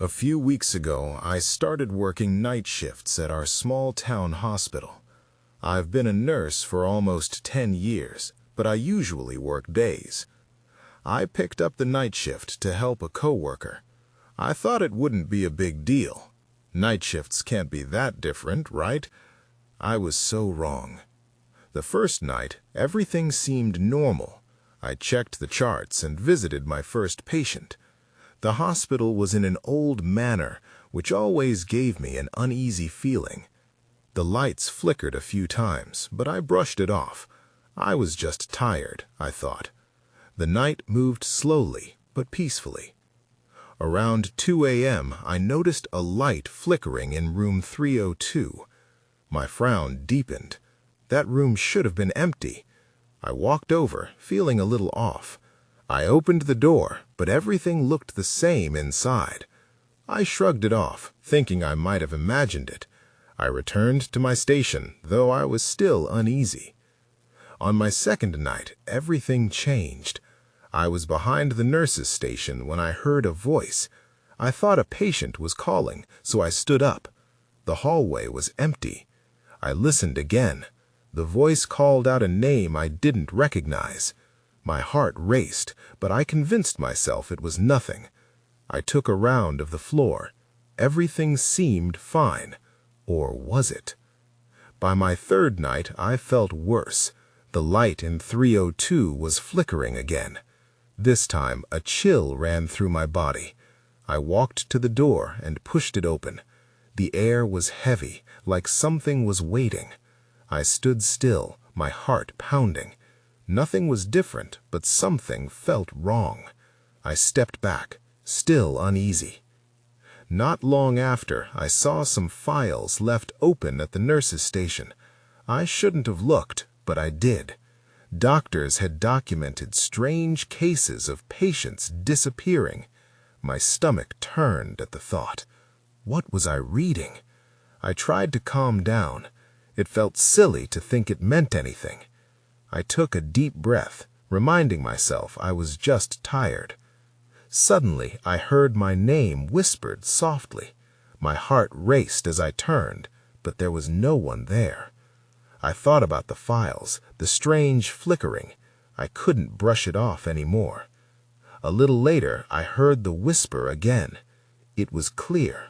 A few weeks ago, I started working night shifts at our small town hospital. I've been a nurse for almost 10 years, but I usually work days. I picked up the night shift to help a coworker. I thought it wouldn't be a big deal. Night shifts can't be that different, right? I was so wrong. The first night, everything seemed normal. I checked the charts and visited my first patient. The hospital was in an old manor, which always gave me an uneasy feeling. The lights flickered a few times, but I brushed it off. I was just tired, I thought. The night moved slowly, but peacefully. Around 2 a.m., I noticed a light flickering in room 302. My frown deepened. That room should have been empty. I walked over, feeling a little off. I opened the door, but everything looked the same inside. I shrugged it off, thinking I might have imagined it. I returned to my station, though I was still uneasy. On my second night, everything changed. I was behind the nurse's station when I heard a voice. I thought a patient was calling, so I stood up. The hallway was empty. I listened again. The voice called out a name I didn't recognize. My heart raced, but I convinced myself it was nothing. I took a round of the floor. Everything seemed fine. Or was it? By my third night, I felt worse. The light in 302 was flickering again. This time, a chill ran through my body. I walked to the door and pushed it open. The air was heavy, like something was waiting. I stood still, my heart pounding. Nothing was different, but something felt wrong. I stepped back, still uneasy. Not long after, I saw some files left open at the nurse's station. I shouldn't have looked, but I did. Doctors had documented strange cases of patients disappearing. My stomach turned at the thought. What was I reading? I tried to calm down. It felt silly to think it meant anything. I took a deep breath, reminding myself I was just tired. Suddenly, I heard my name whispered softly. My heart raced as I turned, but there was no one there. I thought about the files, the strange flickering. I couldn't brush it off anymore. A little later, I heard the whisper again. It was clear.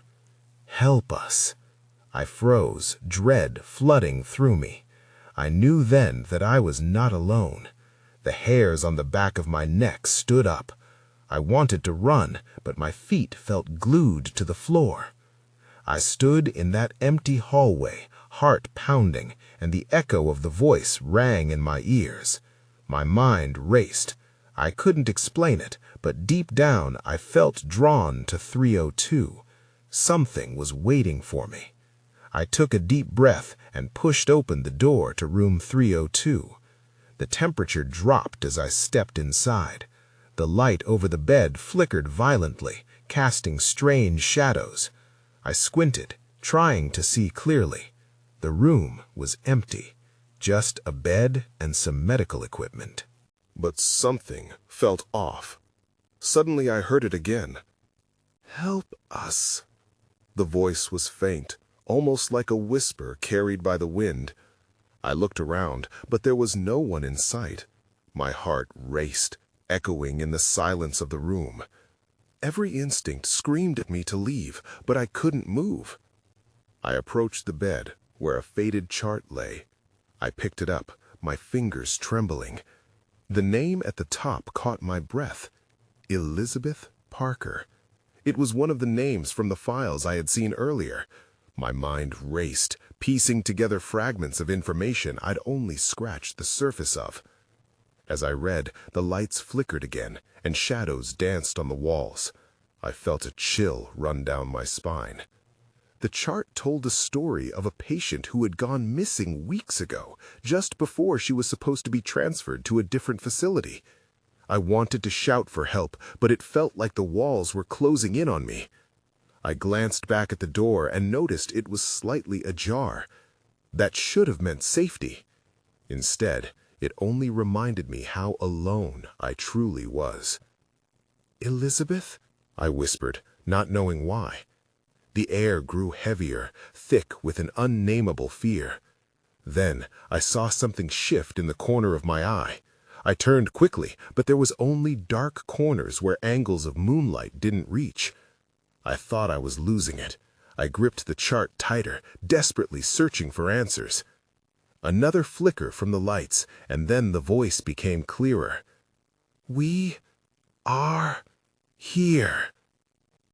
"Help us." I froze, dread flooding through me. I knew then that I was not alone. The hairs on the back of my neck stood up. I wanted to run, but my feet felt glued to the floor. I stood in that empty hallway, heart pounding, and the echo of the voice rang in my ears. My mind raced. I couldn't explain it, but deep down I felt drawn to 302. Something was waiting for me. I took a deep breath and pushed open the door to room 302. The temperature dropped as I stepped inside. The light over the bed flickered violently, casting strange shadows. I squinted, trying to see clearly. The room was empty, just a bed and some medical equipment. But something felt off. Suddenly I heard it again. "Help us." The voice was faint, almost like a whisper carried by the wind. I looked around, but there was no one in sight. My heart raced, echoing in the silence of the room. Every instinct screamed at me to leave, but I couldn't move. I approached the bed, where a faded chart lay. I picked it up, my fingers trembling. The name at the top caught my breath. Elizabeth Parker. It was one of the names from the files I had seen earlier. My mind raced, piecing together fragments of information I'd only scratched the surface of. As I read, the lights flickered again, and shadows danced on the walls. I felt a chill run down my spine. The chart told a story of a patient who had gone missing weeks ago, just before she was supposed to be transferred to a different facility. I wanted to shout for help, but it felt like the walls were closing in on me. I glanced back at the door and noticed it was slightly ajar. That should have meant safety. Instead, it only reminded me how alone I truly was. "Elizabeth?" I whispered, not knowing why. The air grew heavier, thick with an unnameable fear. Then I saw something shift in the corner of my eye. I turned quickly, but there was only dark corners where angles of moonlight didn't reach. I thought I was losing it. I gripped the chart tighter, desperately searching for answers. Another flicker from the lights, and then the voice became clearer. "We are here."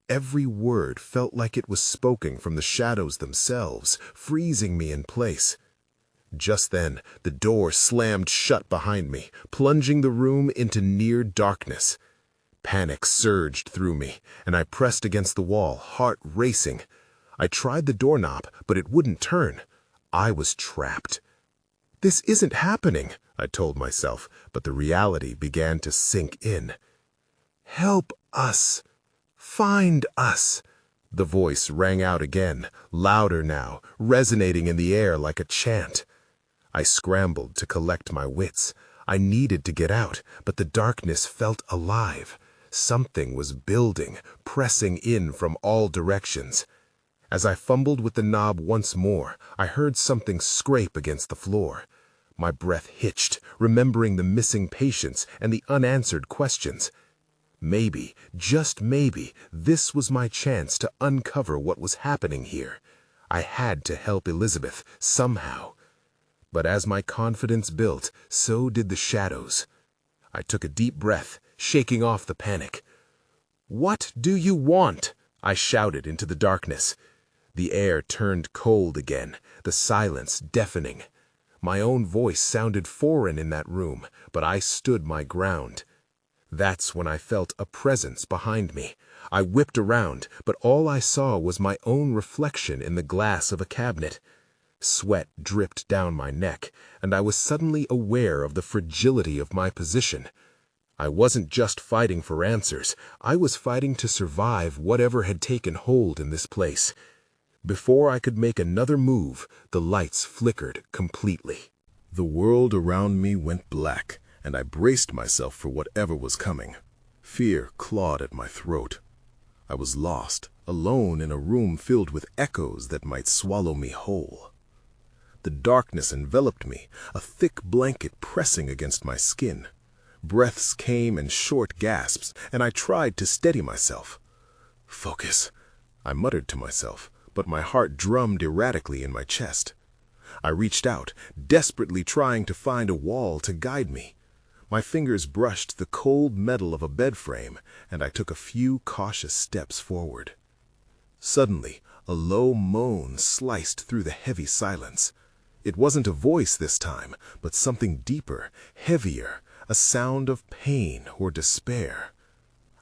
Every word felt like it was spoken from the shadows themselves, freezing me in place. Just then, the door slammed shut behind me, plunging the room into near darkness. Panic surged through me, and I pressed against the wall, heart racing. I tried the doorknob, but it wouldn't turn. I was trapped. "This isn't happening," I told myself, but the reality began to sink in. "Help us. Find us." The voice rang out again, louder now, resonating in the air like a chant. I scrambled to collect my wits. I needed to get out, but the darkness felt alive. Something was building, pressing in from all directions. As I fumbled with the knob once more, I heard something scrape against the floor. My breath hitched, remembering the missing patients and the unanswered questions. Maybe, just maybe, this was my chance to uncover what was happening here. I had to help Elizabeth, somehow. But as my confidence built, so did the shadows. I took a deep breath, shaking off the panic. "What do you want?" I shouted into the darkness. The air turned cold again, the silence deafening. My own voice sounded foreign in that room, but I stood my ground. That's when I felt a presence behind me. I whipped around, but all I saw was my own reflection in the glass of a cabinet. Sweat dripped down my neck, and I was suddenly aware of the fragility of my position. I wasn't just fighting for answers, I was fighting to survive whatever had taken hold in this place. Before I could make another move, the lights flickered completely. The world around me went black, and I braced myself for whatever was coming. Fear clawed at my throat. I was lost, alone in a room filled with echoes that might swallow me whole. The darkness enveloped me, a thick blanket pressing against my skin. Breaths came in short gasps, and I tried to steady myself. "Focus," I muttered to myself, but my heart drummed erratically in my chest. I reached out, desperately trying to find a wall to guide me. My fingers brushed the cold metal of a bed frame, and I took a few cautious steps forward. Suddenly, a low moan sliced through the heavy silence. It wasn't a voice this time, but something deeper, heavier, a sound of pain or despair.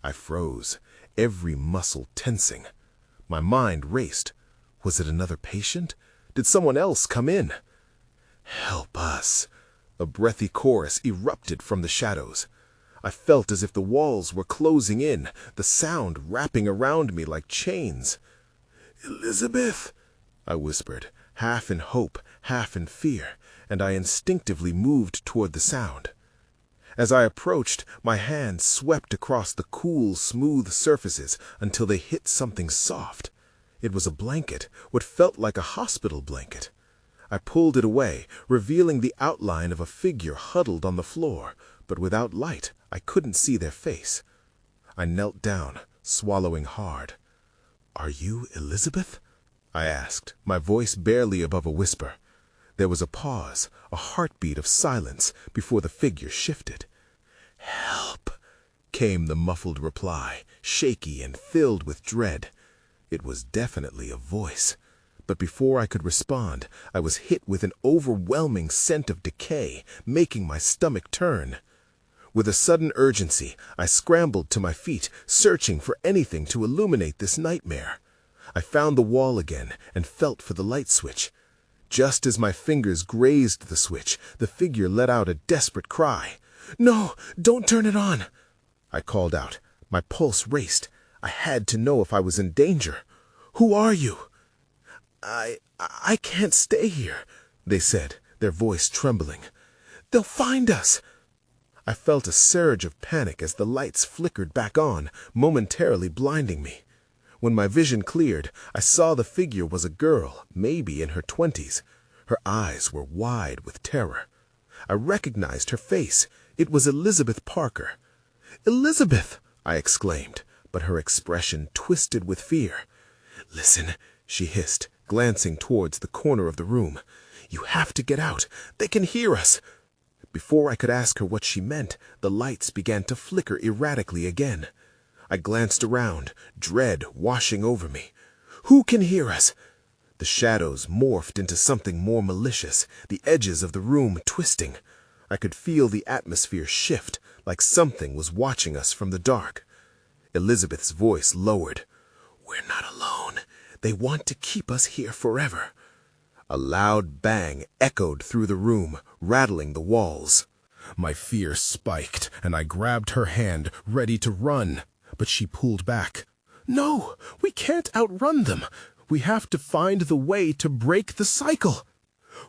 I froze, every muscle tensing. My mind raced. Was it another patient? Did someone else come in? "Help us!" A breathy chorus erupted from the shadows. I felt as if the walls were closing in, the sound wrapping around me like chains. "Elizabeth!" I whispered, half in hope, half in fear, and I instinctively moved toward the sound. As I approached, my hand swept across the cool, smooth surfaces until they hit something soft. It was a blanket, what felt like a hospital blanket. I pulled it away, revealing the outline of a figure huddled on the floor, but without light, I couldn't see their face. I knelt down, swallowing hard. "Are you Elizabeth?" I asked, my voice barely above a whisper. There was a pause, a heartbeat of silence before the figure shifted. "Help," came the muffled reply, shaky and filled with dread. It was definitely a voice. But before I could respond, I was hit with an overwhelming scent of decay, making my stomach turn. With a sudden urgency, I scrambled to my feet, searching for anything to illuminate this nightmare. I found the wall again and felt for the light switch. Just as my fingers grazed the switch, the figure let out a desperate cry. "No, don't turn it on!" I called out. My pulse raced. I had to know if I was in danger. "Who are you?" I can't stay here," they said, their voice trembling. "They'll find us." I felt a surge of panic as the lights flickered back on, momentarily blinding me. When my vision cleared, I saw the figure was a girl, maybe in her 20s. Her eyes were wide with terror. I recognized her face. It was Elizabeth Parker. "Elizabeth!" I exclaimed, but her expression twisted with fear. "Listen," she hissed, glancing towards the corner of the room. "You have to get out. They can hear us." Before I could ask her what she meant, the lights began to flicker erratically again. I glanced around, dread washing over me. "Who can hear us?" The shadows morphed into something more malicious, the edges of the room twisting. I could feel the atmosphere shift, like something was watching us from the dark. Elizabeth's voice lowered. "We're not alone. They want to keep us here forever." A loud bang echoed through the room, rattling the walls. My fear spiked, and I grabbed her hand, ready to run, but she pulled back. "No, we can't outrun them. We have to find the way to break the cycle."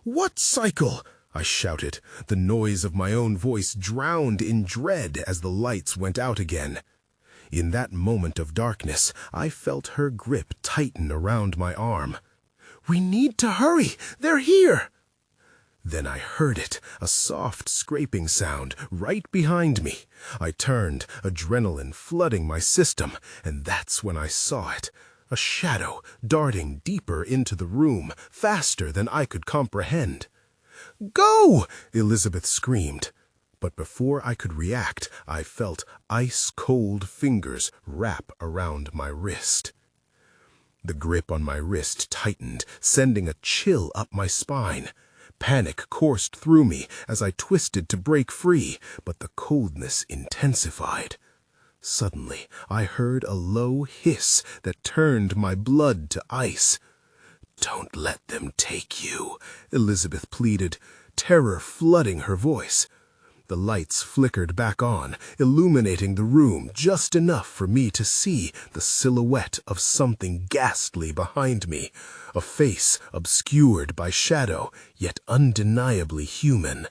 "What cycle?" I shouted, the noise of my own voice drowned in dread as the lights went out again. In that moment of darkness, I felt her grip tighten around my arm. "We need to hurry! They're here!" Then I heard it, a soft scraping sound right behind me. I turned, adrenaline flooding my system, and that's when I saw it. A shadow darting deeper into the room, faster than I could comprehend. "Go!" Elizabeth screamed. But before I could react, I felt ice-cold fingers wrap around my wrist. The grip on my wrist tightened, sending a chill up my spine. Panic coursed through me as I twisted to break free, but the coldness intensified. Suddenly, I heard a low hiss that turned my blood to ice. "Don't let them take you," Elizabeth pleaded, terror flooding her voice. The lights flickered back on, illuminating the room just enough for me to see the silhouette of something ghastly behind me, a face obscured by shadow, yet undeniably human.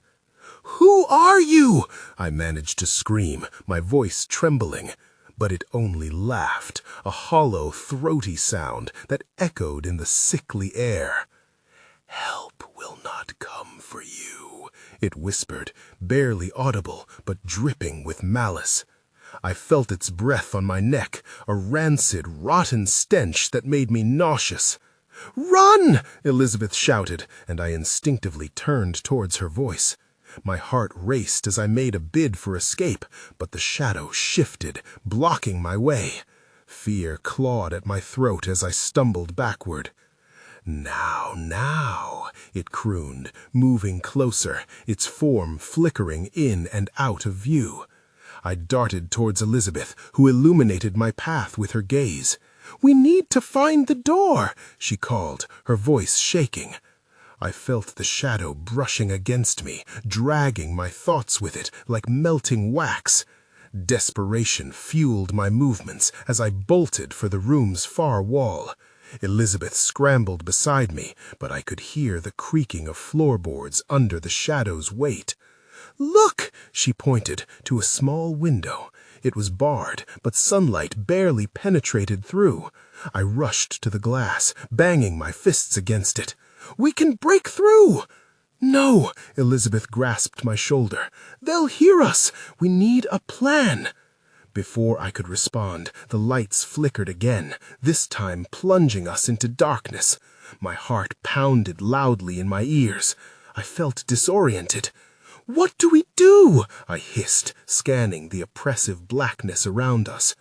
"Who are you?" I managed to scream, my voice trembling, but it only laughed, a hollow, throaty sound that echoed in the sickly air. "Help will not come for you," it whispered, barely audible but dripping with malice. I felt its breath on my neck, a rancid, rotten stench that made me nauseous. "Run!" Elizabeth shouted, and I instinctively turned towards her voice. My heart raced as I made a bid for escape, but the shadow shifted, blocking my way. Fear clawed at my throat as I stumbled backward. Now, it crooned, moving closer, its form flickering in and out of view. I darted towards Elizabeth, who illuminated my path with her gaze. "We need to find the door," she called, her voice shaking. I felt the shadow brushing against me, dragging my thoughts with it like melting wax. Desperation fueled my movements as I bolted for the room's far wall. Elizabeth scrambled beside me, but I could hear the creaking of floorboards under the shadow's weight. "Look!" she pointed to a small window. It was barred, but sunlight barely penetrated through. I rushed to the glass, banging my fists against it. "We can break through!" "No!" Elizabeth grasped my shoulder. "They'll hear us! We need a plan!" Before I could respond, the lights flickered again, this time plunging us into darkness. My heart pounded loudly in my ears. I felt disoriented. "What do we do?" I hissed, scanning the oppressive blackness around us.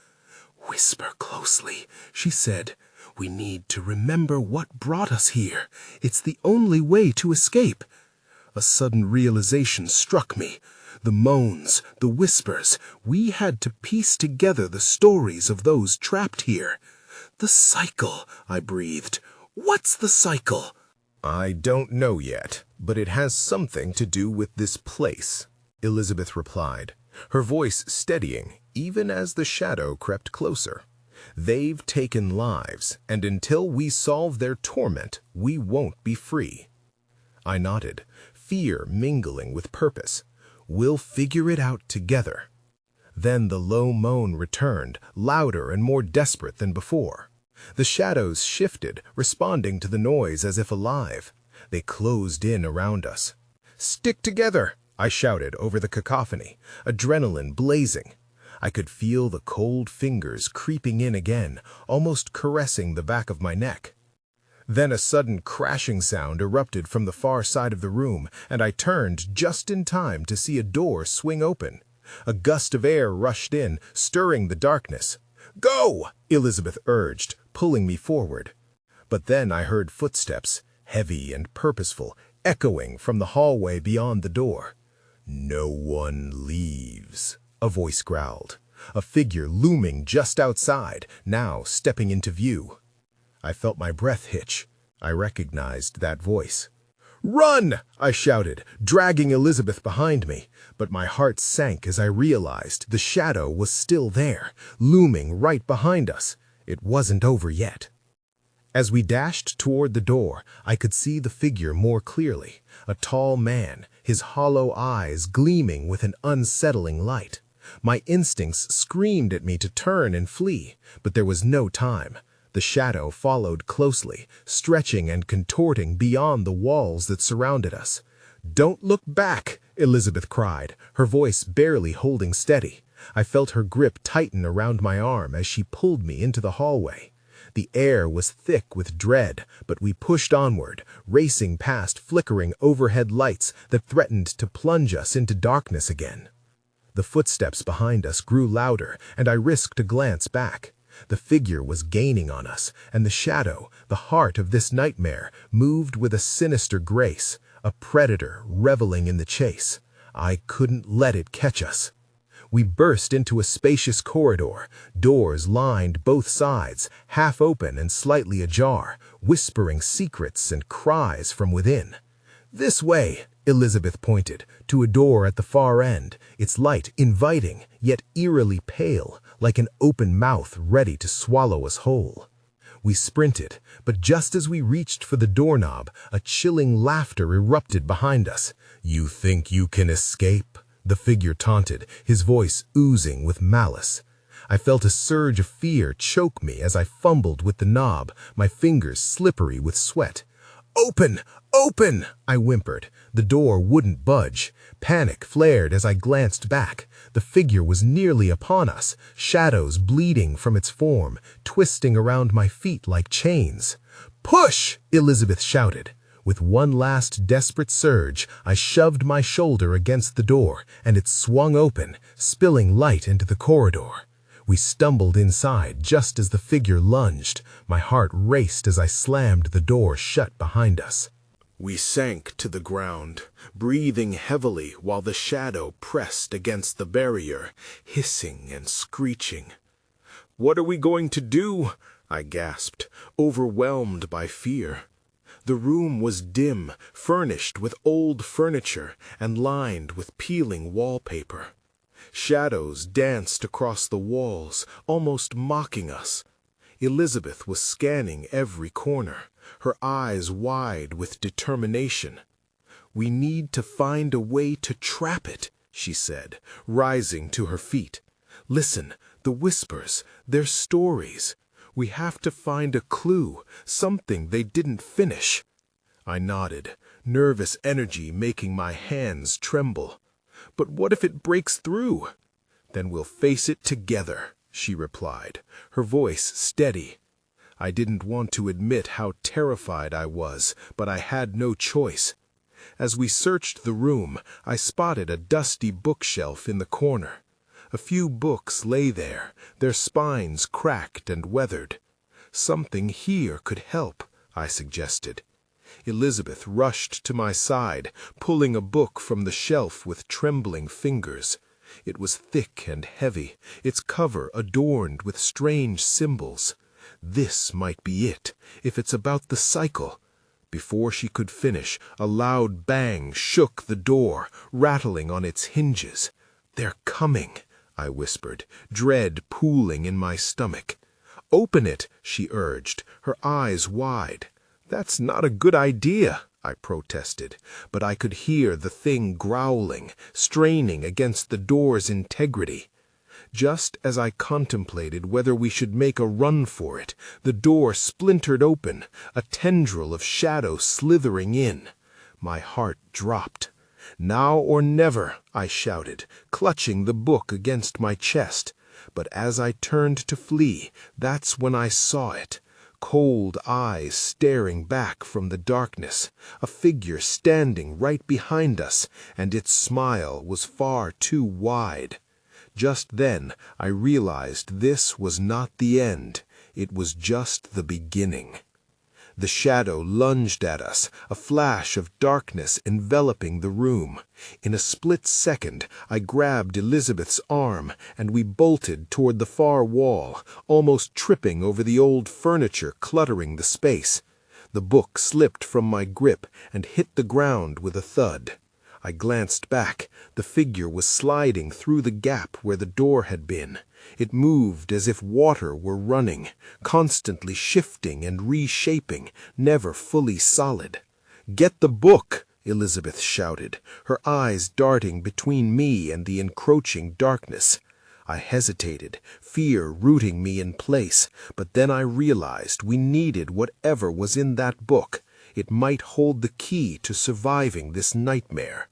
"Whisper closely," she said. "We need to remember what brought us here. It's the only way to escape." A sudden realization struck me. The moans, the whispers, we had to piece together the stories of those trapped here. "The cycle," I breathed. "What's the cycle?" "I don't know yet, but it has something to do with this place," Elizabeth replied, her voice steadying even as the shadow crept closer. "They've taken lives, and until we solve their torment, we won't be free." I nodded, fear mingling with purpose. "We'll figure it out together." Then the low moan returned, louder and more desperate than before. The shadows shifted, responding to the noise as if alive. They closed in around us. "Stick together!" I shouted over the cacophony, adrenaline blazing. I could feel the cold fingers creeping in again, almost caressing the back of my neck. Then a sudden crashing sound erupted from the far side of the room, and I turned just in time to see a door swing open. A gust of air rushed in, stirring the darkness. "Go!" Elizabeth urged, pulling me forward. But then I heard footsteps, heavy and purposeful, echoing from the hallway beyond the door. "No one leaves," a voice growled. A figure looming just outside, now stepping into view. I felt my breath hitch. I recognized that voice. "Run!" I shouted, dragging Elizabeth behind me, but my heart sank as I realized the shadow was still there, looming right behind us. It wasn't over yet. As we dashed toward the door, I could see the figure more clearly, a tall man, his hollow eyes gleaming with an unsettling light. My instincts screamed at me to turn and flee, but there was no time. The shadow followed closely, stretching and contorting beyond the walls that surrounded us. "Don't look back!" Elizabeth cried, her voice barely holding steady. I felt her grip tighten around my arm as she pulled me into the hallway. The air was thick with dread, but we pushed onward, racing past flickering overhead lights that threatened to plunge us into darkness again. The footsteps behind us grew louder, and I risked a glance back. The figure was gaining on us, and the shadow, the heart of this nightmare, moved with a sinister grace, a predator reveling in the chase. I couldn't let it catch us. We burst into a spacious corridor, doors lined both sides, half open and slightly ajar, whispering secrets and cries from within. "This way," Elizabeth pointed, to a door at the far end, its light inviting, yet eerily pale, like an open mouth ready to swallow us whole. We sprinted, but just as we reached for the doorknob, a chilling laughter erupted behind us. "You think you can escape?" the figure taunted, his voice oozing with malice. I felt a surge of fear choke me as I fumbled with the knob, my fingers slippery with sweat. "Open! Open!" I whimpered. The door wouldn't budge. Panic flared as I glanced back. The figure was nearly upon us, shadows bleeding from its form, twisting around my feet like chains. "Push!" Elizabeth shouted. With one last desperate surge, I shoved my shoulder against the door, and it swung open, spilling light into the corridor. We stumbled inside just as the figure lunged. My heart raced as I slammed the door shut behind us. We sank to the ground, breathing heavily while the shadow pressed against the barrier, hissing and screeching. "What are we going to do?" I gasped, overwhelmed by fear. The room was dim, furnished with old furniture and lined with peeling wallpaper. Shadows danced across the walls, almost mocking us. Elizabeth was scanning every corner, her eyes wide with determination. "We need to find a way to trap it," she said, rising to her feet. "Listen, the whispers, they're stories. We have to find a clue, something they didn't finish." I nodded, nervous energy making my hands tremble. "But what if it breaks through?" "Then we'll face it together," she replied, her voice steady. I didn't want to admit how terrified I was, but I had no choice. As we searched the room, I spotted a dusty bookshelf in the corner. A few books lay there, their spines cracked and weathered. "Something here could help," I suggested. Elizabeth rushed to my side, pulling a book from the shelf with trembling fingers. It was thick and heavy, its cover adorned with strange symbols. "This might be it, if it's about the cycle." Before she could finish, a loud bang shook the door, rattling on its hinges. "They're coming," I whispered, dread pooling in my stomach. "Open it," she urged, her eyes wide. "That's not a good idea," I protested, but I could hear the thing growling, straining against the door's integrity. Just as I contemplated whether we should make a run for it, the door splintered open, a tendril of shadow slithering in. My heart dropped. "Now or never," I shouted, clutching the book against my chest. But as I turned to flee, that's when I saw it. Cold eyes staring back from the darkness, a figure standing right behind us, and its smile was far too wide. Just then I realized this was not the end. It was just the beginning. The shadow lunged at us, a flash of darkness enveloping the room. In a split second, I grabbed Elizabeth's arm, and we bolted toward the far wall, almost tripping over the old furniture cluttering the space. The book slipped from my grip and hit the ground with a thud. I glanced back. The figure was sliding through the gap where the door had been. It moved as if water were running, constantly shifting and reshaping, never fully solid. "Get the book!" Elizabeth shouted, her eyes darting between me and the encroaching darkness. I hesitated, fear rooting me in place, but then I realized we needed whatever was in that book. It might hold the key to surviving this nightmare.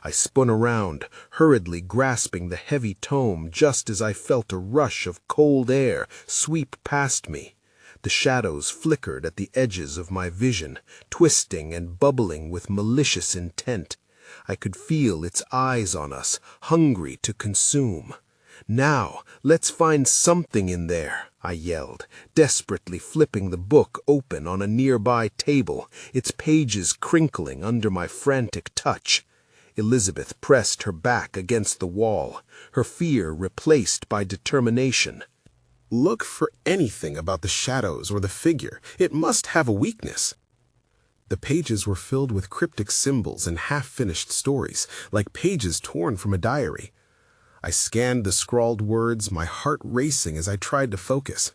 I spun around, hurriedly grasping the heavy tome just as I felt a rush of cold air sweep past me. The shadows flickered at the edges of my vision, twisting and bubbling with malicious intent. I could feel its eyes on us, hungry to consume. "Now, let's find something in there," I yelled, desperately flipping the book open on a nearby table, its pages crinkling under my frantic touch. Elizabeth pressed her back against the wall, her fear replaced by determination. "Look for anything about the shadows or the figure. It must have a weakness." The pages were filled with cryptic symbols and half-finished stories, like pages torn from a diary. I scanned the scrawled words, my heart racing as I tried to focus.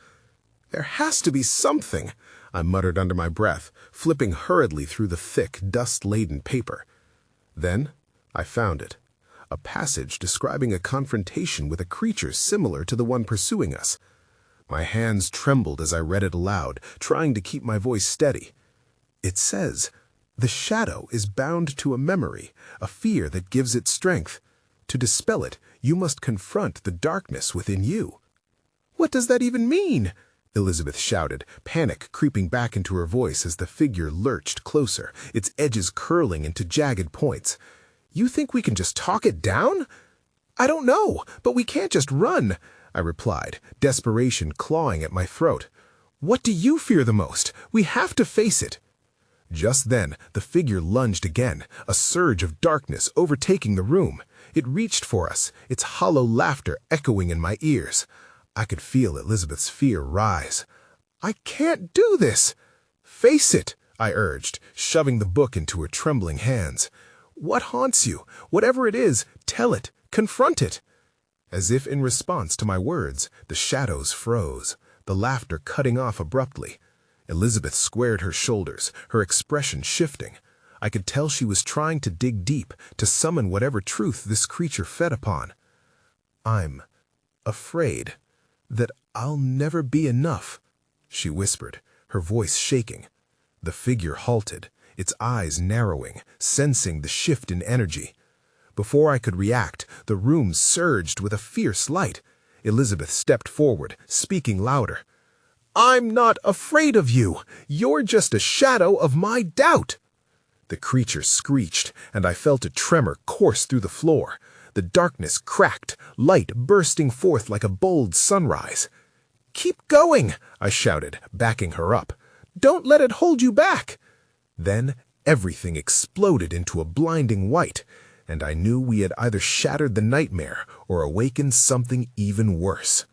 "There has to be something," I muttered under my breath, flipping hurriedly through the thick, dust-laden paper. Then I found it, a passage describing a confrontation with a creature similar to the one pursuing us. My hands trembled as I read it aloud, trying to keep my voice steady. It says, "The shadow is bound to a memory, a fear that gives it strength. To dispel it, you must confront the darkness within you." "What does that even mean?" Elizabeth shouted, panic creeping back into her voice as the figure lurched closer, its edges curling into jagged points. "You think we can just talk it down?" "I don't know, but we can't just run," I replied, desperation clawing at my throat. "What do you fear the most? We have to face it." Just then, the figure lunged again, a surge of darkness overtaking the room. It reached for us, its hollow laughter echoing in my ears. I could feel Elizabeth's fear rise. "I can't do this." "Face it," I urged, shoving the book into her trembling hands. "What haunts you? Whatever it is, tell it, confront it." As if in response to my words, the shadows froze, the laughter cutting off abruptly. Elizabeth squared her shoulders, her expression shifting. I could tell she was trying to dig deep, to summon whatever truth this creature fed upon. "I'm afraid that I'll never be enough," she whispered, her voice shaking. The figure halted, its eyes narrowing, sensing the shift in energy. Before I could react, the room surged with a fierce light. Elizabeth stepped forward, speaking louder. "I'm not afraid of you. You're just a shadow of my doubt." The creature screeched, and I felt a tremor course through the floor. The darkness cracked, light bursting forth like a bold sunrise. "Keep going," I shouted, backing her up. "Don't let it hold you back." Then everything exploded into a blinding white, and I knew we had either shattered the nightmare or awakened something even worse.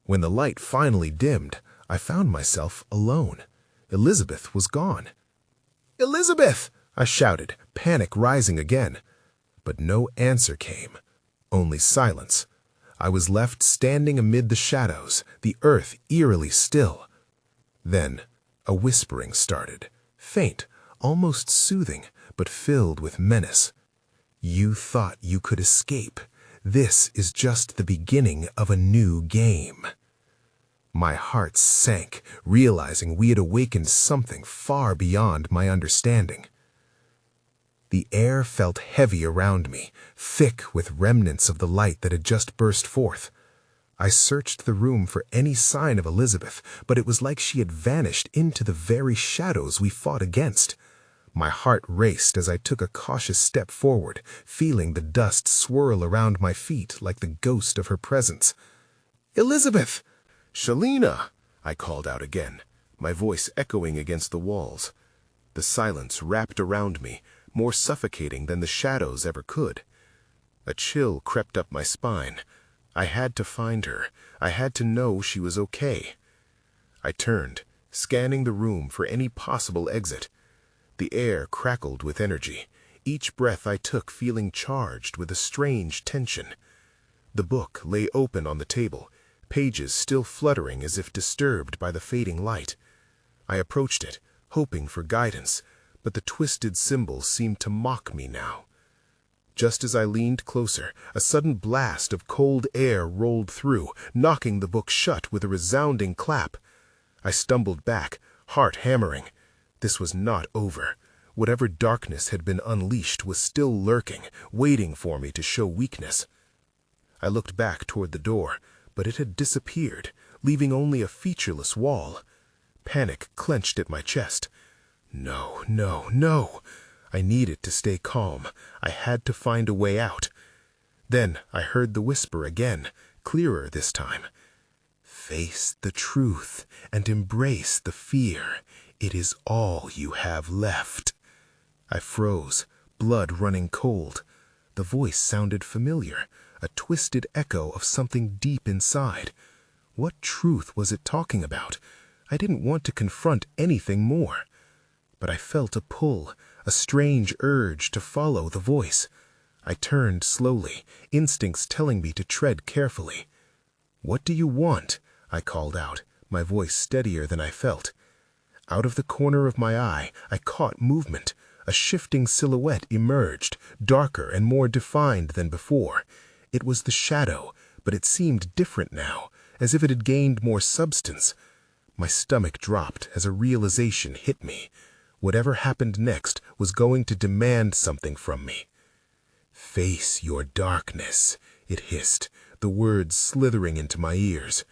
When the light finally dimmed, I found myself alone. Elizabeth was gone. "Elizabeth!" I shouted, panic rising again. But no answer came, only silence. I was left standing amid the shadows, the earth eerily still. Then a whispering started, faint, almost soothing, but filled with menace. "You thought you could escape. This is just the beginning of a new game. My heart sank, realizing we had awakened something far beyond my understanding. The air felt heavy around me, thick with remnants of the light that had just burst forth. I searched the room for any sign of Elizabeth, but it was like she had vanished into the very shadows we fought against. My heart raced as I took a cautious step forward, feeling the dust swirl around my feet like the ghost of her presence. "Elizabeth!" "Shalina!" I called out again, my voice echoing against the walls. The silence wrapped around me, more suffocating than the shadows ever could. A chill crept up my spine. I had to find her. I had to know she was okay. I turned, scanning the room for any possible exit. The air crackled with energy, each breath I took feeling charged with a strange tension. The book lay open on the table, pages still fluttering as if disturbed by the fading light. I approached it, hoping for guidance, but the twisted symbols seemed to mock me now. Just as I leaned closer, a sudden blast of cold air rolled through, knocking the book shut with a resounding clap. I stumbled back, heart hammering. This was not over. Whatever darkness had been unleashed was still lurking, waiting for me to show weakness. I looked back toward the door, but it had disappeared, leaving only a featureless wall. Panic clenched at my chest. No, no, no! I needed to stay calm. I had to find a way out. Then I heard the whisper again, clearer this time. "Face the truth and embrace the fear. It is all you have left." I froze, blood running cold. The voice sounded familiar, a twisted echo of something deep inside. What truth was it talking about? I didn't want to confront anything more. But I felt a pull, a strange urge to follow the voice. I turned slowly, instincts telling me to tread carefully. "What do you want?" I called out, my voice steadier than I felt. Out of the corner of my eye, I caught movement. A shifting silhouette emerged, darker and more defined than before. It was the shadow, but it seemed different now, as if it had gained more substance. My stomach dropped as a realization hit me. Whatever happened next was going to demand something from me. "Face your darkness," it hissed, the words slithering into my ears.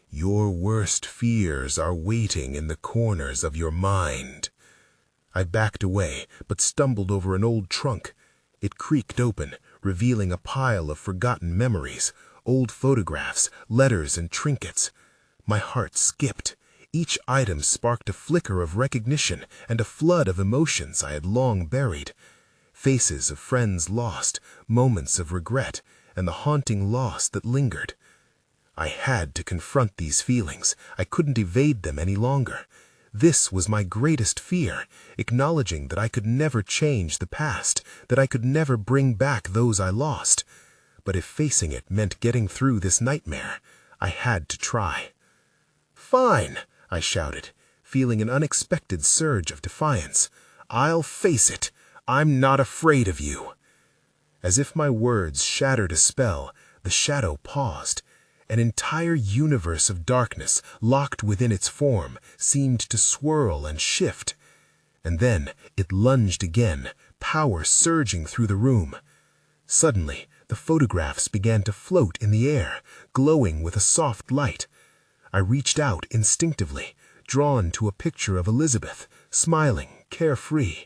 "Your worst fears are waiting in the corners of your mind." I backed away, but stumbled over an old trunk. It creaked open, revealing a pile of forgotten memories, old photographs, letters, and trinkets. My heart skipped. Each item sparked a flicker of recognition and a flood of emotions I had long buried. Faces of friends lost, moments of regret, and the haunting loss that lingered. I had to confront these feelings. I couldn't evade them any longer. This was my greatest fear, acknowledging that I could never change the past, that I could never bring back those I lost. But if facing it meant getting through this nightmare, I had to try. "Fine!" I shouted, feeling an unexpected surge of defiance. "I'll face it. I'm not afraid of you." As if my words shattered a spell, the shadow paused. An entire universe of darkness, locked within its form, seemed to swirl and shift. And then it lunged again, power surging through the room. Suddenly, the photographs began to float in the air, glowing with a soft light. I reached out instinctively, drawn to a picture of Elizabeth, smiling, carefree.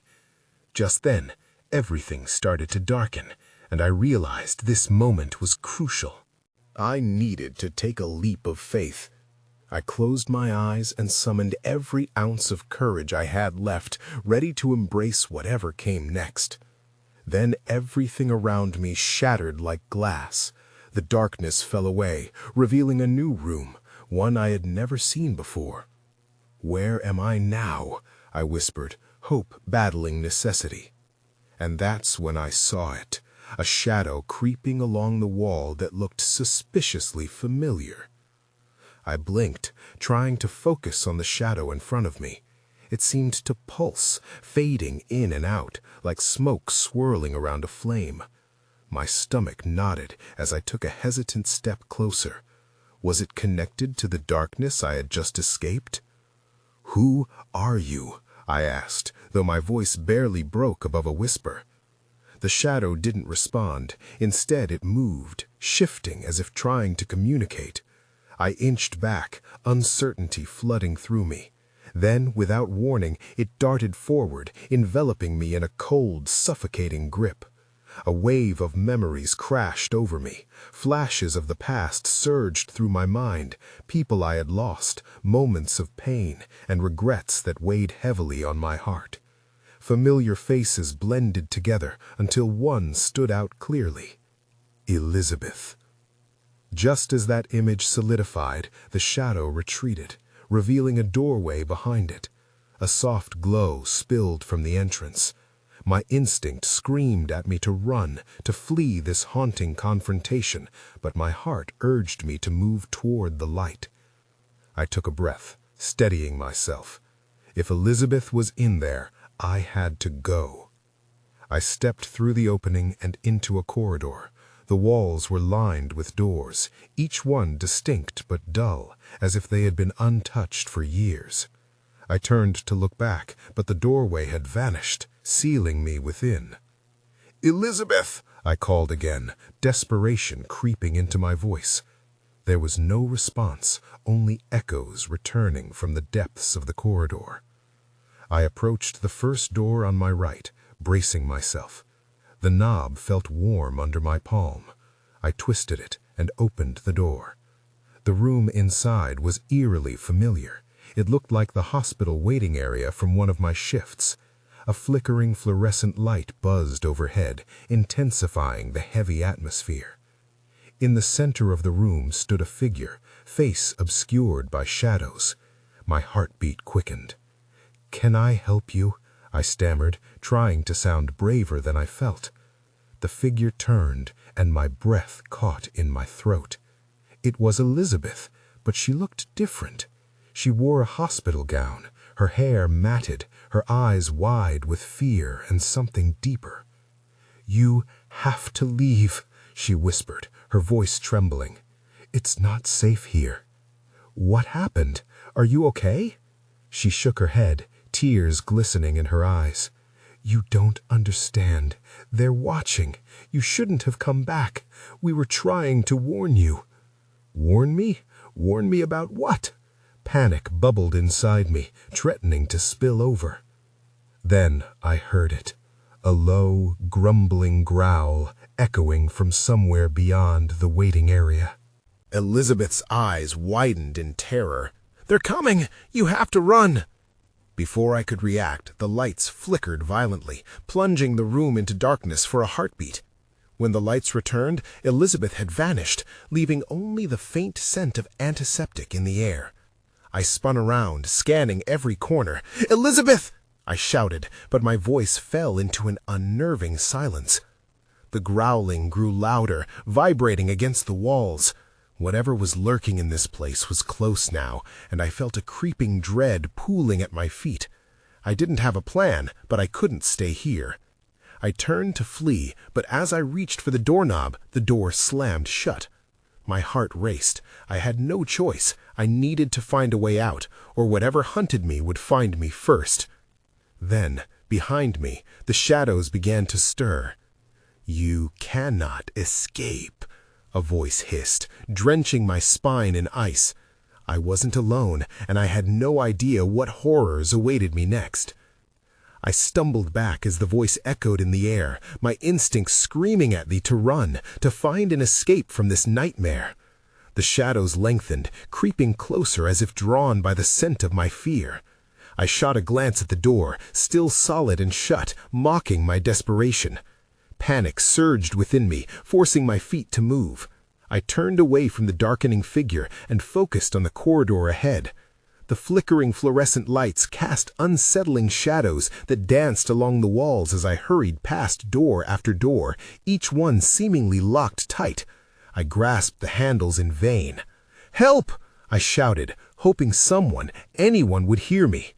Just then, everything started to darken, and I realized this moment was crucial. I needed to take a leap of faith. I closed my eyes and summoned every ounce of courage I had left, ready to embrace whatever came next. Then everything around me shattered like glass. The darkness fell away, revealing a new room, one I had never seen before. "Where am I now?" I whispered, hope battling necessity. And that's when I saw it, a shadow creeping along the wall that looked suspiciously familiar. I blinked, trying to focus on the shadow in front of me. It seemed to pulse, fading in and out, like smoke swirling around a flame. My stomach knotted as I took a hesitant step closer. Was it connected to the darkness I had just escaped? "Who are you?" I asked, though my voice barely broke above a whisper. The shadow didn't respond. Instead, it moved, shifting as if trying to communicate. I inched back, uncertainty flooding through me. Then, without warning, it darted forward, enveloping me in a cold, suffocating grip. A wave of memories crashed over me. Flashes of the past surged through my mind, people I had lost, moments of pain, and regrets that weighed heavily on my heart. Familiar faces blended together until one stood out clearly. Elizabeth. Just as that image solidified, the shadow retreated, revealing a doorway behind it. A soft glow spilled from the entrance. My instinct screamed at me to run, to flee this haunting confrontation, but my heart urged me to move toward the light. I took a breath, steadying myself. If Elizabeth was in there, I had to go. I stepped through the opening and into a corridor. The walls were lined with doors, each one distinct but dull, as if they had been untouched for years. I turned to look back, but the doorway had vanished, sealing me within. "Elizabeth!" I called again, desperation creeping into my voice. There was no response, only echoes returning from the depths of the corridor. I approached the first door on my right, bracing myself. The knob felt warm under my palm. I twisted it and opened the door. The room inside was eerily familiar. It looked like the hospital waiting area from one of my shifts. A flickering fluorescent light buzzed overhead, intensifying the heavy atmosphere. In the center of the room stood a figure, face obscured by shadows. My heartbeat quickened. "Can I help you?" I stammered, trying to sound braver than I felt. The figure turned, and my breath caught in my throat. It was Elizabeth, but she looked different. She wore a hospital gown, her hair matted, her eyes wide with fear and something deeper. "You have to leave," she whispered, her voice trembling. "It's not safe here." "What happened? Are you okay?" She shook her head, tears glistening in her eyes. "You don't understand. They're watching. You shouldn't have come back. We were trying to warn you." "Warn me? Warn me about what?" Panic bubbled inside me, threatening to spill over. Then I heard it, a low, grumbling growl echoing from somewhere beyond the waiting area. Elizabeth's eyes widened in terror. "They're coming! You have to run!" Before I could react, the lights flickered violently, plunging the room into darkness for a heartbeat. When the lights returned, Elizabeth had vanished, leaving only the faint scent of antiseptic in the air. I spun around, scanning every corner. "Elizabeth!" I shouted, but my voice fell into an unnerving silence. The growling grew louder, vibrating against the walls. Whatever was lurking in this place was close now, and I felt a creeping dread pooling at my feet. I didn't have a plan, but I couldn't stay here. I turned to flee, but as I reached for the doorknob, the door slammed shut. My heart raced. I had no choice. I needed to find a way out, or whatever hunted me would find me first. Then, behind me, the shadows began to stir. "You cannot escape," a voice hissed, drenching my spine in ice. I wasn't alone, and I had no idea what horrors awaited me next. I stumbled back as the voice echoed in the air, my instincts screaming at me to run, to find an escape from this nightmare. The shadows lengthened, creeping closer as if drawn by the scent of my fear. I shot a glance at the door, still solid and shut, mocking my desperation. Panic surged within me, forcing my feet to move. I turned away from the darkening figure and focused on the corridor ahead. The flickering fluorescent lights cast unsettling shadows that danced along the walls as I hurried past door after door, each one seemingly locked tight. I grasped the handles in vain. "Help!" I shouted, hoping someone, anyone would hear me.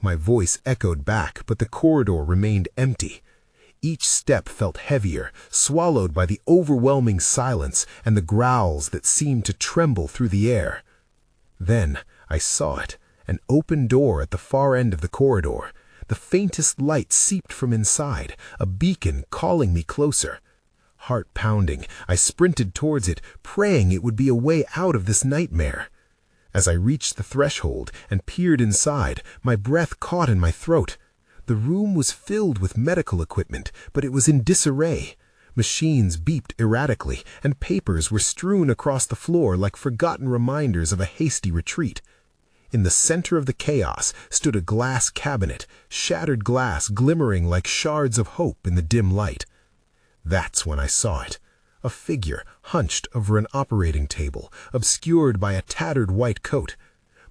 My voice echoed back, but the corridor remained empty. Each step felt heavier, swallowed by the overwhelming silence and the growls that seemed to tremble through the air. Then I saw it, an open door at the far end of the corridor. The faintest light seeped from inside, a beacon calling me closer. Heart pounding, I sprinted towards it, praying it would be a way out of this nightmare. As I reached the threshold and peered inside, my breath caught in my throat. The room was filled with medical equipment, but it was in disarray. Machines beeped erratically, and papers were strewn across the floor like forgotten reminders of a hasty retreat. In the center of the chaos stood a glass cabinet, shattered glass glimmering like shards of hope in the dim light. That's when I saw it. A figure hunched over an operating table, obscured by a tattered white coat.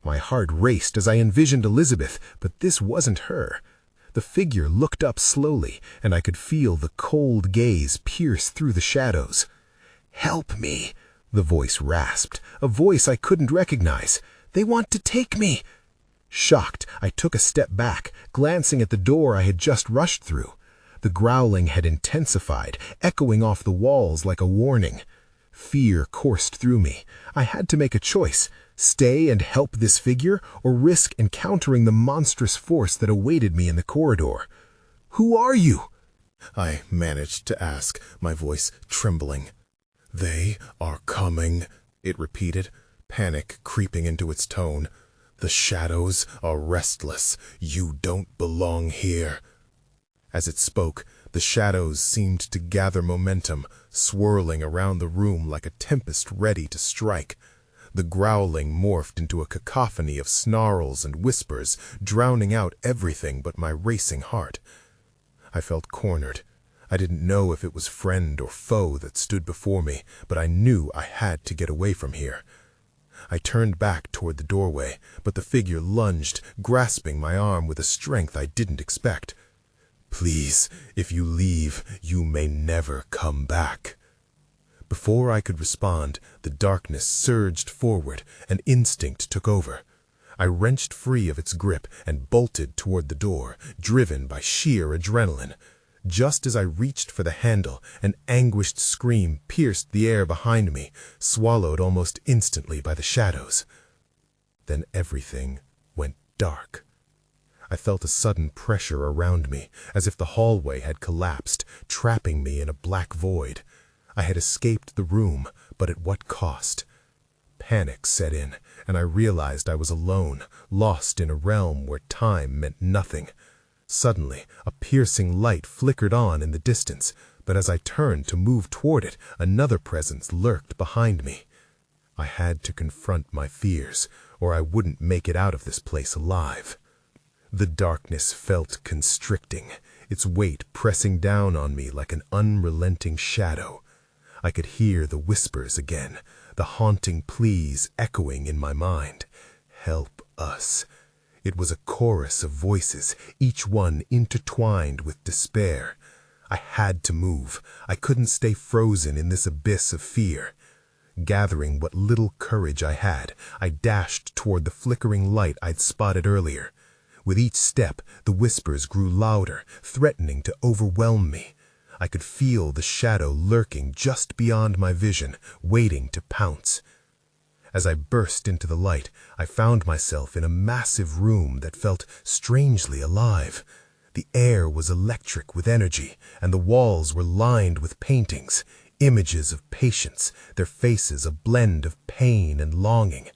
My heart raced as I envisioned Elizabeth, but this wasn't her. The figure looked up slowly, and I could feel the cold gaze pierce through the shadows. "Help me," the voice rasped, a voice I couldn't recognize. "They want to take me." Shocked, I took a step back, glancing at the door I had just rushed through. The growling had intensified, echoing off the walls like a warning. Fear coursed through me. I had to make a choice: stay and help this figure, or risk encountering the monstrous force that awaited me in the corridor. "Who are you?" I managed to ask, my voice trembling. "They are coming," it repeated, panic creeping into its tone. "The shadows are restless. You don't belong here." As it spoke, the shadows seemed to gather momentum, swirling around the room like a tempest ready to strike. The growling morphed into a cacophony of snarls and whispers, drowning out everything but my racing heart. I felt cornered. I didn't know if it was friend or foe that stood before me, but I knew I had to get away from here. I turned back toward the doorway, but the figure lunged, grasping my arm with a strength I didn't expect. "Please, if you leave, you may never come back." Before I could respond, the darkness surged forward, and instinct took over. I wrenched free of its grip and bolted toward the door, driven by sheer adrenaline. Just as I reached for the handle, an anguished scream pierced the air behind me, swallowed almost instantly by the shadows. Then everything went dark. I felt a sudden pressure around me, as if the hallway had collapsed, trapping me in a black void. I had escaped the room, but at what cost? Panic set in, and I realized I was alone, lost in a realm where time meant nothing. Suddenly, a piercing light flickered on in the distance, but as I turned to move toward it, another presence lurked behind me. I had to confront my fears, or I wouldn't make it out of this place alive. The darkness felt constricting, its weight pressing down on me like an unrelenting shadow. I could hear the whispers again, the haunting pleas echoing in my mind. "Help us." It was a chorus of voices, each one intertwined with despair. I had to move. I couldn't stay frozen in this abyss of fear. Gathering what little courage I had, I dashed toward the flickering light I'd spotted earlier. With each step, the whispers grew louder, threatening to overwhelm me. I could feel the shadow lurking just beyond my vision, waiting to pounce. As I burst into the light, I found myself in a massive room that felt strangely alive. The air was electric with energy, and the walls were lined with paintings, images of patients, their faces a blend of pain and longing.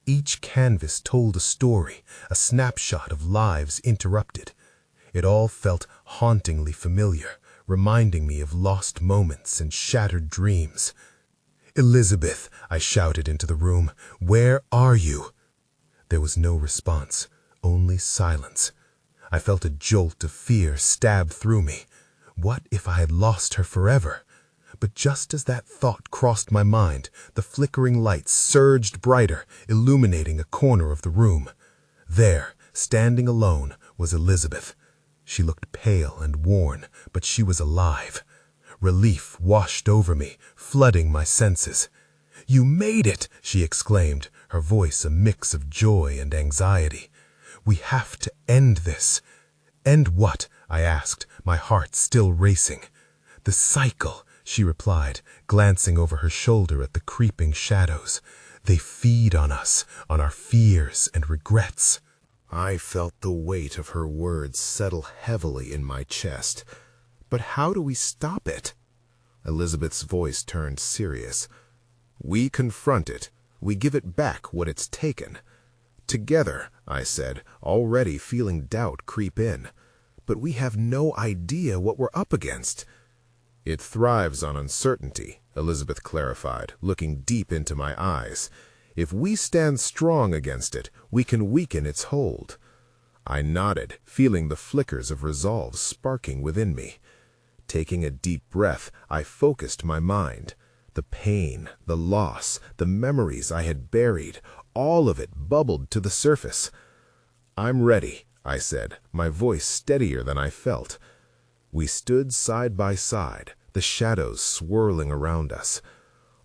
Each canvas told a story, a snapshot of lives interrupted. It all felt hauntingly familiar, reminding me of lost moments and shattered dreams. "Elizabeth," I shouted into the room, "where are you?" There was no response, only silence. I felt a jolt of fear stab through me. What if I had lost her forever? But just as that thought crossed my mind, the flickering light surged brighter, illuminating a corner of the room. There, standing alone, was Elizabeth. She looked pale and worn, but she was alive. Relief washed over me, flooding my senses. "You made it!" she exclaimed, her voice a mix of joy and anxiety. "We have to end this." "End what?" I asked, my heart still racing. The cycle, she replied, glancing over her shoulder at the creeping shadows. They feed on us, on our fears and regrets. I felt the weight of her words settle heavily in my chest. But how do we stop it? Elizabeth's voice turned serious. We confront it. We give it back what it's taken. Together, I said, already feeling doubt creep in. But we have no idea what we're up against. It thrives on uncertainty, Elizabeth clarified, looking deep into my eyes. If we stand strong against it, we can weaken its hold. I nodded, feeling the flickers of resolve sparking within me. Taking a deep breath, I focused my mind. The pain, the loss, the memories I had buried, all of it bubbled to the surface. I'm ready, I said, my voice steadier than I felt. We stood side by side, the shadows swirling around us.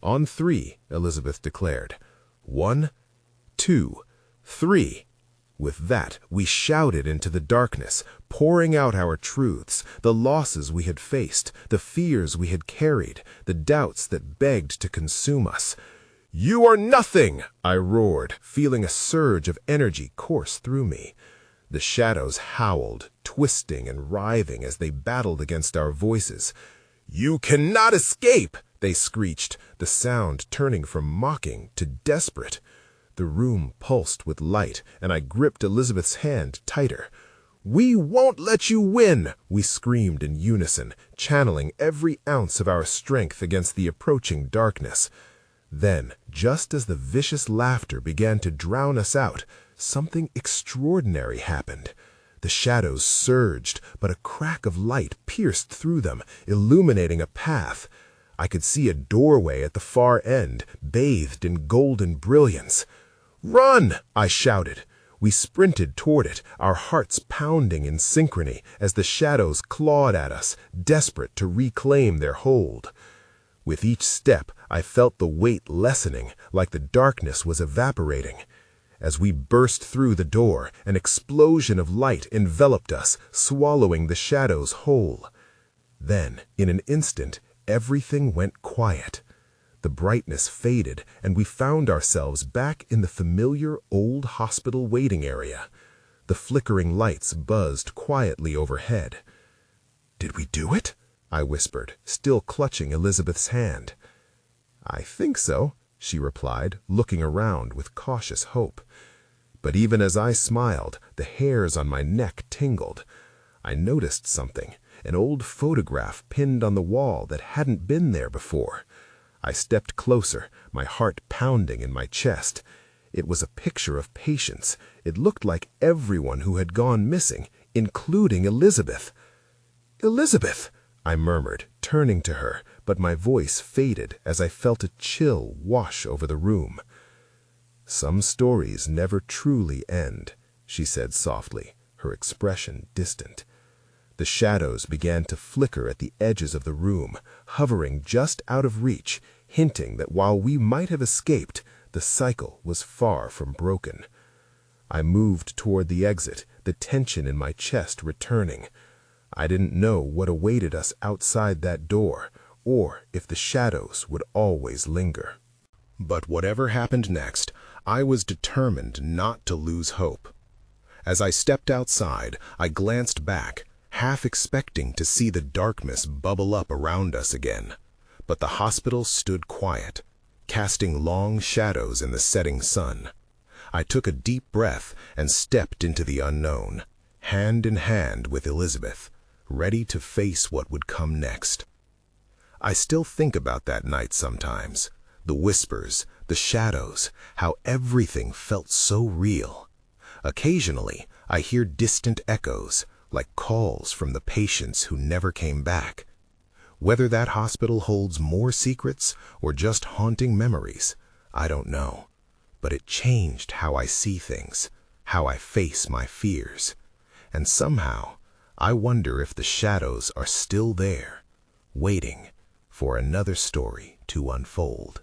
On 3, Elizabeth declared. 1, 2, 3. With that, we shouted into the darkness, pouring out our truths, the losses we had faced, the fears we had carried, the doubts that begged to consume us. You are nothing, I roared, feeling a surge of energy course through me. The shadows howled, twisting and writhing as they battled against our voices. You cannot escape, they screeched, the sound turning from mocking to desperate. The room pulsed with light, and I gripped Elizabeth's hand tighter. We won't let you win, we screamed in unison, channeling every ounce of our strength against the approaching darkness. Then, just as the vicious laughter began to drown us out, something extraordinary happened. The shadows surged, but a crack of light pierced through them, illuminating a path. I could see a doorway at the far end, bathed in golden brilliance. Run! I shouted. We sprinted toward it, our hearts pounding in synchrony as the shadows clawed at us, desperate to reclaim their hold. With each step, I felt the weight lessening, like the darkness was evaporating. As we burst through the door, an explosion of light enveloped us, swallowing the shadows whole. Then, in an instant, everything went quiet. The brightness faded, and we found ourselves back in the familiar old hospital waiting area. The flickering lights buzzed quietly overhead. Did we do it? I whispered, still clutching Elizabeth's hand. I think so, she replied, looking around with cautious hope. But even as I smiled, the hairs on my neck tingled. I noticed something, an old photograph pinned on the wall that hadn't been there before. I stepped closer, my heart pounding in my chest. It was a picture of patients. It looked like everyone who had gone missing, including Elizabeth. Elizabeth, I murmured, turning to her, but my voice faded as I felt a chill wash over the room. Some stories never truly end, she said softly, her expression distant. The shadows began to flicker at the edges of the room, hovering just out of reach, hinting that while we might have escaped, the cycle was far from broken. I moved toward the exit, the tension in my chest returning. I didn't know what awaited us outside that door, or if the shadows would always linger. But whatever happened next, I was determined not to lose hope. As I stepped outside, I glanced back, half expecting to see the darkness bubble up around us again. But the hospital stood quiet, casting long shadows in the setting sun. I took a deep breath and stepped into the unknown, hand in hand with Elizabeth, ready to face what would come next. I still think about that night sometimes, the whispers, the shadows, how everything felt so real. Occasionally, I hear distant echoes, like calls from the patients who never came back. Whether that hospital holds more secrets or just haunting memories, I don't know. But it changed how I see things, how I face my fears. And somehow, I wonder if the shadows are still there, waiting for another story to unfold.